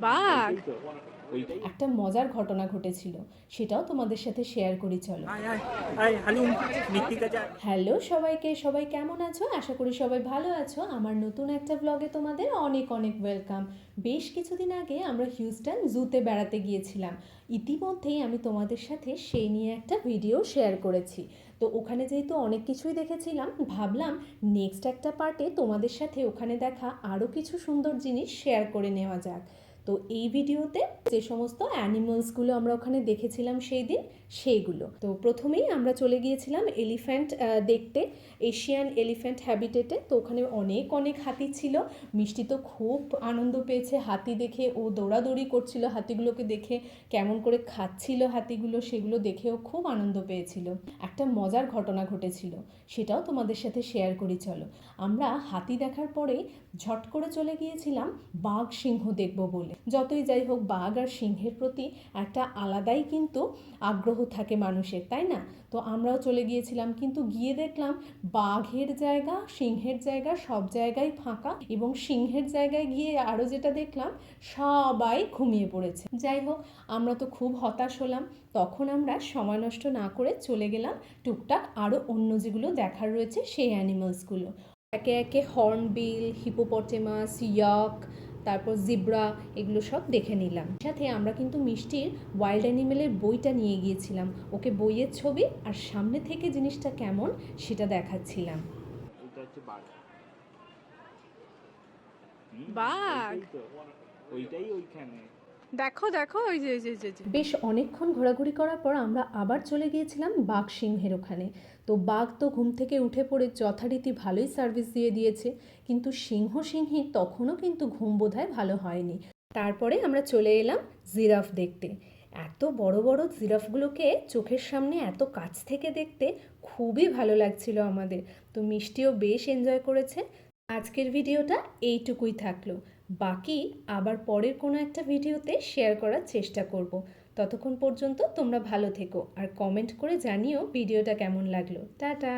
বাঘ। একটা মজার ঘটনা ঘটেছিল, সেটাও তোমাদের সাথে শেয়ার করি চলো। হ্যালো সবাইকে, সবাই কেমন আছো? আশা করি সবাই ভালো আছো। আমার নতুন একটা ব্লগে তোমাদের অনেক অনেক ওয়েলকাম। বেশ কিছুদিন আগে আমরা হিউস্টন জুতে বেড়াতে গিয়েছিলাম। ইতিমধ্যেই আমি তোমাদের সাথে সেই নিয়ে একটা ভিডিও শেয়ার করেছি। তো ওখানে যেহেতু অনেক কিছুই দেখেছিলাম, ভাবলাম নেক্সট একটা পার্টে তোমাদের সাথে ওখানে দেখা আরও কিছু সুন্দর জিনিস শেয়ার করে নেওয়া যাক। তো এই ভিডিওতে যে সমস্ত অ্যানিমালসগুলো আমরা ওখানে দেখেছিলাম সেই দিন, সেইগুলো। তো প্রথমেই আমরা চলে গিয়েছিলাম এলিফ্যান্ট দেখতে, এশিয়ান এলিফ্যান্ট হ্যাবিটেটে। তো ওখানে অনেক অনেক হাতি ছিল। মিষ্টি তো খুব আনন্দ পেয়েছে হাতি দেখে, ও দৌড়াদৌড়ি করছিল হাতিগুলোকে দেখে, কেমন করে খাচ্ছিল হাতিগুলো সেগুলো দেখেও খুব আনন্দ পেয়েছিল। একটা মজার ঘটনা ঘটেছিল, সেটাও তোমাদের সাথে শেয়ার করি চলো। আমরা হাতি দেখার পরেই ঝট করে চলে গিয়েছিলাম বাঘ সিংহ দেখব বলে। যতই যাই হোক, বাঘ আর সিংহের প্রতি একটা আলাদাই কিন্তু আগ্রহ থাকে মানুষের, তাই না? তো আমরাও চলে গিয়েছিলাম, কিন্তু গিয়ে দেখলাম বাঘের জায়গা সিংহের জায়গা সব জায়গায় ফাঁকা, এবং সিংহের জায়গায় গিয়ে আরও যেটা দেখলাম, সবাই ঘুমিয়ে পড়েছে। যাই হোক, আমরা তো খুব হতাশ হলাম। তখন আমরা সময় নষ্ট না করে চলে গেলাম টুকটাক আরও অন্য যেগুলো দেখার রয়েছে সেই অ্যানিমালসগুলো। একে একে হর্নবিল, হিপোপটেমাস, ইয়ক, তারপর জিব্রা, এগুলো সব দেখে নিলাম। সাথে আমরা কিন্তু মিষ্টির ওয়াইল্ড অ্যানিমেলের বইটা নিয়ে গিয়েছিলাম, ওকে বইয়ের ছবি আর সামনে থেকে জিনিসটা কেমন সেটা দেখাচ্ছিলাম। বাঘ। দেখো দেখো, ওই যে বেশ অনেকক্ষণ ঘোরাঘুরি করার পর আমরা আবার চলে গিয়েছিলাম বাঘ সিংহের ওখানে। তো বাঘ তো ঘুম থেকে উঠে পড়ে যথারীতি ভালোই সার্ভিস দিয়ে দিয়েছে, কিন্তু সিংহী তখনও কিন্তু ঘুম বোধহয় ভালো হয়নি। তারপরে আমরা চলে এলাম জিরাফ দেখতে। এত বড় বড় জিরাফগুলোকে চোখের সামনে এত কাছ থেকে দেখতে খুবই ভালো লাগছিল আমাদের। তো মিষ্টিও বেশ এনজয় করেছে। আজকের ভিডিওটা এইটুকুই থাকলো, বাকি আবার পরের কোনো একটা ভিডিওতে শেয়ার করার চেষ্টা করব। ততক্ষণ পর্যন্ত তোমরা ভালো থেকো আর কমেন্ট করে জানিও ভিডিওটা কেমন লাগলো। টাটা।